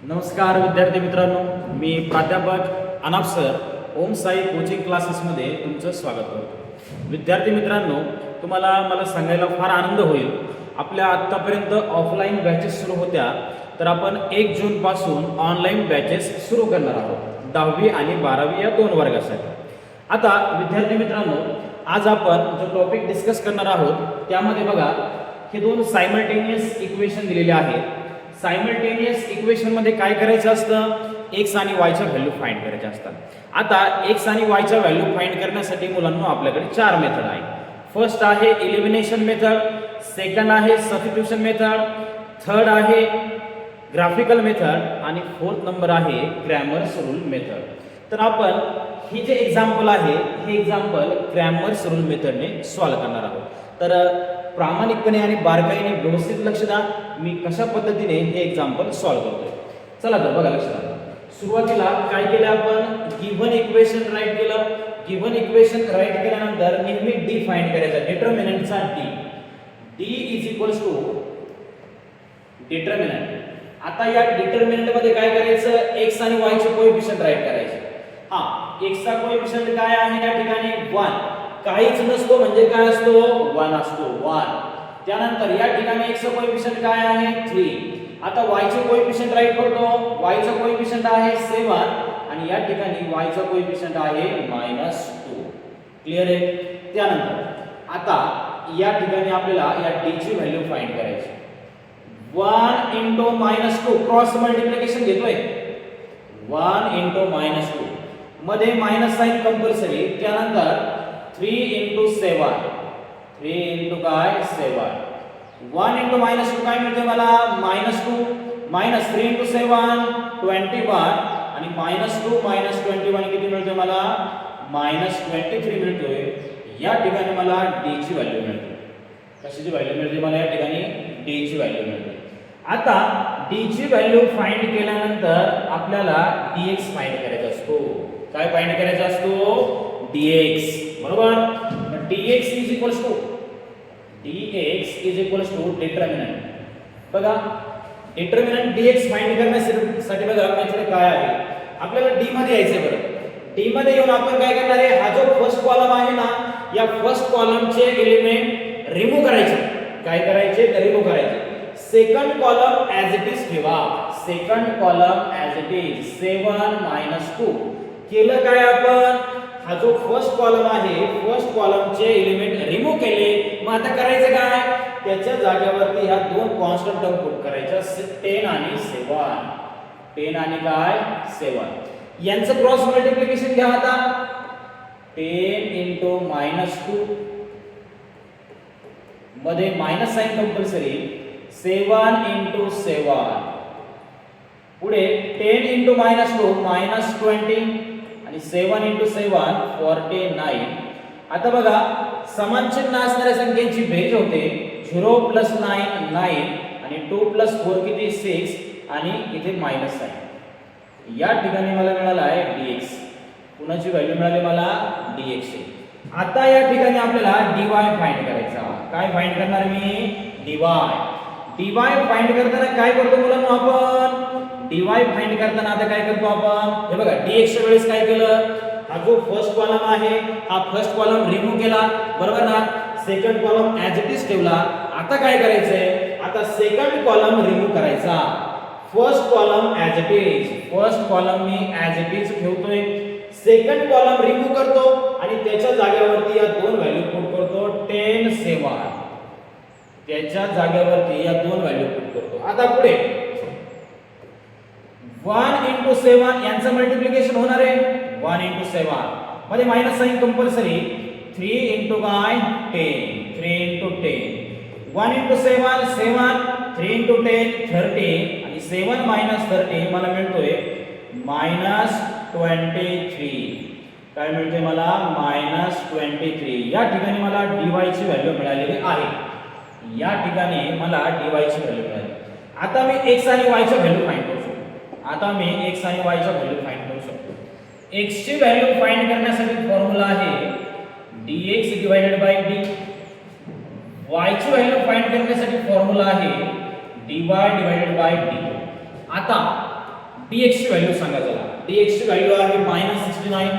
नमस्कार विद्यार्थी मित्रांनो, मी प्राध्यापक अनाप सर ओम साई कोचिंग क्लासेसमध्ये तुमचं स्वागत करतो। विद्यार्थी मित्रांनो, तुम्हाला मला सांगायला फार आनंद होईल, आपल्या आत्तापर्यंत ऑफलाईन बॅचेस सुरू होत्या, तर आपण 1 जूनपासून ऑनलाईन बॅचेस सुरू करणार आहोत 10वी आणि 12वी या 2 वर्गासाठी। आता विद्यार्थी मित्रांनो, आज आपण जो टॉपिक डिस्कस करणार आहोत त्यामध्ये बघा, हे 2 सायमल्टेनियस इक्वेशन दिलेले आहेत। सायमल्टेनियस इक्वेशन मध्ये काय करायचं असतं, x आणि y च्या व्हॅल्यू फाइंड करायच्या असतात। आता x आणि y च्या व्हॅल्यू फाइंड करण्यासाठी मुलांना आपल्याकडे 4 मेथड आहे। फर्स्ट आहे एलिमिनेशन मेथड, सेकंड आहे सबस्टिट्यूशन मेथड, थर्ड आहे ग्राफिकल मेथड आणि फोर्थ नंबर आहे क्रॅमर्स रूल मेथड। तर आपण ही जे एक्झाम्पल आहे हे एक्झाम्पल क्रॅमर्स रूल मेथडने सॉल्व्ह करणार आहोत। तर प्रामाणिकपणे आणि बारकाईने व्यवस्थित लक्ष द्या, मी कशा पद्धतीने हे एक्झाम्पल सॉल्व्ह करतोय। चला तर बघा, लक्ष द्या। सुरुवातीला काय केलं आपण, गिव्हन इक्वेशन राईट केलं। गिव्हन इक्वेशन राईट केल्यानंतर नेहमी डी फाइंड करायचा, डिटर्मिनंटचा D is equals to determinant. आता या डिटर्मिनंट मध्ये काय करायचं, x आणि y चे कोएफिशिएंट राईट करायचे। x चा कोएफिशिएंट काय आहे या ठिकाणी 1, काहीच नसतो म्हणजे काय असतो 1 असतो 1। त्यानंतर या ठिकाणी x चा कोएफिशिएंट काय आहे 3। आता y चे कोएफिशिएंट राईट करतो, y चा कोएफिशिएंट आहे 7 आणि या ठिकाणी y चा कोएफिशिएंट आहे -2। क्लियर आहे। त्यानंतर आता या ठिकाणी आपल्याला या d ची व्हॅल्यू फाइंड करायची। 1 * -2 क्रॉस मल्टिप्लिकेशन घेतोय, 1 * -2 मध्ये मायनस साइन कंपल्सरी। त्यानंतर 3 * 7, 3 * काय 7, 1 * -2 काय मिळते मला -2, -3 * 7 21 आणि -2 - 21 किती मिळते मला -23 मिळतोय। या ठिकाणी मला d ची व्हॅल्यू मिळते। कशाची व्हॅल्यू मिळते मला या ठिकाणी, d ची व्हॅल्यू मिळते। आता d ची व्हॅल्यू फाइंड केल्यानंतर आपल्याला dx फाइंड करायचा असतो। काय फाइंड करायचा असतो, dx, बरोबर। dx is equals to determinant. बघा, डिटर्मिनंट dx फाइंड करण्यासाठी बघा मेथड काय आहे, आपल्याला d मध्ये यायचे। बरं, d मध्ये येऊन आपण काय करणार आहे, हा जो फर्स्ट कॉलम आहे ना, या फर्स्ट कॉलमचे एलिमेंट रिमूव्ह करायचे। काय करायचे, रिमूव्ह करायचे। Second column as it is ठेवा, second column as it is 7 - 2 केलं काय आपण, हा जो फर्स्ट कॉलम आहे फर्स्ट कॉलमचे एलिमेंट रिमूव्ह केले। मग आता करायचं काय, त्याच्या जागेवरती ह्या 2 कॉन्स्टंट टर्म पुट करायच्या, 10 आणि 7, 10 आणि काय 7। यांचं क्रॉस मल्टिप्लिकेशन घ्या। आता 10 * -2 मध्ये मायनस साइन कंपल्सरी, 7 * 7 पुढे 10 * -2 -20 आणि 7 * 7 49। आता बघा, समान चिन्ह असणाऱ्या संख्येची बेरीज होते, 0 + 9 9 आणि 2 + 4 किती 6 आणि इथे मायनस साइन। या ठिकाणी मला मिळाला आहे dx, कुणाची व्हॅल्यू मिळाली मला, dx ची। आता या ठिकाणी आपल्याला dy फाइंड करायचा। काय फाइंड करणार मी, dy फाइंड करताना काय करतो मुलांना आपण, dy फाइंड करताना आता काय करतो आपण, हे बघा dx च्या वेळेस काय केलं, हा जो फर्स्ट कॉलम आहे हा फर्स्ट कॉलम रिमूव्ह केला, बरोबर ना। Second column as it is ठेवला। आता काय करायचंय, आता सेकंड कॉलम रिमूव्ह करायचा, first column as it is, first column me as it is ठेवतोय, सेकंड कॉलम रिमूव्ह करतो आणि त्याच्या जागेवरती या 2 व्हॅल्यू पुट करतो, 10 7, त्याच्या जागेवरती या 2 व्हॅल्यू पुट करतो। आता पुढे 1 * 7 यांचं मल्टिप्लिकेशन होणार आहे, 1 * 7 मध्ये मायनस साइन कंपल्सरी, 3 * काय 10, 3 * 10, 1 * 7 7, 3 * 10 30 आणि 7 - 30 मला मिळतोय -23। काय मिळते मला, -23। या ठिकाणी मला dy ची व्हॅल्यू मिळालेली आहे, या ठिकाणी मला dy ची व्हॅल्यू मिळाली। आता मी x आणि y ची व्हॅल्यू फाइंड करू शकतो। आता मी x आणि y ची व्हॅल्यू फाइंड करू शकतो। x ची व्हॅल्यू फाइंड करण्यासाठी फॉर्म्युला आहे dx / d, y ची व्हॅल्यू फाइंड करण्यासाठी फॉर्म्युला आहे dy / d। आता dx ची व्हॅल्यू सांगा चला. dx ची व्हॅल्यू आहे -69.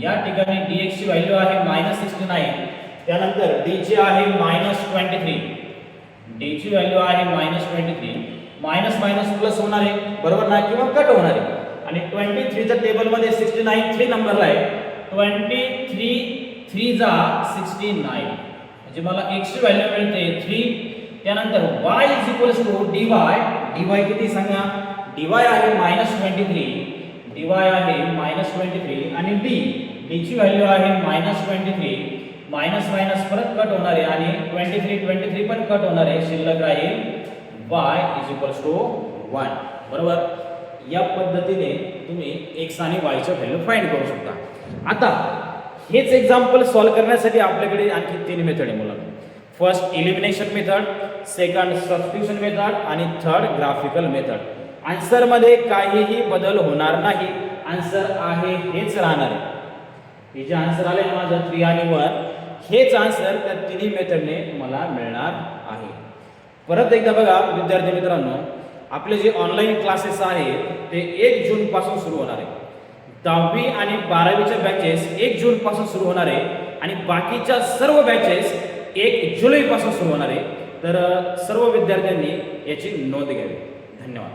या ठिकाणी dx ची व्हॅल्यू आहे -69. त्यानंतर d ची आहे -23. d ची व्हॅल्यू आहे -23. मायनस मायनस प्लस होणार आहे बरोबर ना, किंवा कट होणार आहे. आणि 23 च्या टेबल मध्ये 69 3 नंबरला आहे. 23 3 जा 69 म्हणजे मला x ची व्हॅल्यू मिळते 3. त्यानंतर y dy. dy किती सांगा. dy आहे -23. dy आहे -23 आणि d ची व्हॅल्यू आहे -23. मायनस मायनस परत कट होणार आहे आणि 23 पण कट होणार आहे. शिल्लक राहील y 1. बरोबर. या पद्धतीने तुम्ही x आणि y च्या व्हॅल्यू फाइंड करू शकता. आता हेच एक्झाम्पल सॉल्व्ह करण्यासाठी आपल्याकडे आणखी 3 मेथड आहे मुलांना. First elimination method, second substitution method आणि थर्ड ग्राफिकल मेथड. आन्सर मध्ये काहीही बदल होणार नाही. आन्सर आहे हेच राहणार आहे. हे जे आन्सर आले माझं 3 आणि 1 हेच आन्सर त्या तिन्ही मेथडने मला मिळणार आहे. परत एकदा बघा विद्यार्थी मित्रांनो, आपले जे ऑनलाईन क्लासेस आहेत ते 1 जून पासून सुरू होणार आहे. 10वी आणि 12वीच्या बॅचेस 1 जून पासून सुरू होणार आहे आणि बाकीच्या सर्व बॅचेस 1 जुलै पासून सुरू होणार आहे. तर सर्व विद्यार्थ्यांनी याची नोंद घ्यावी. धन्यवाद.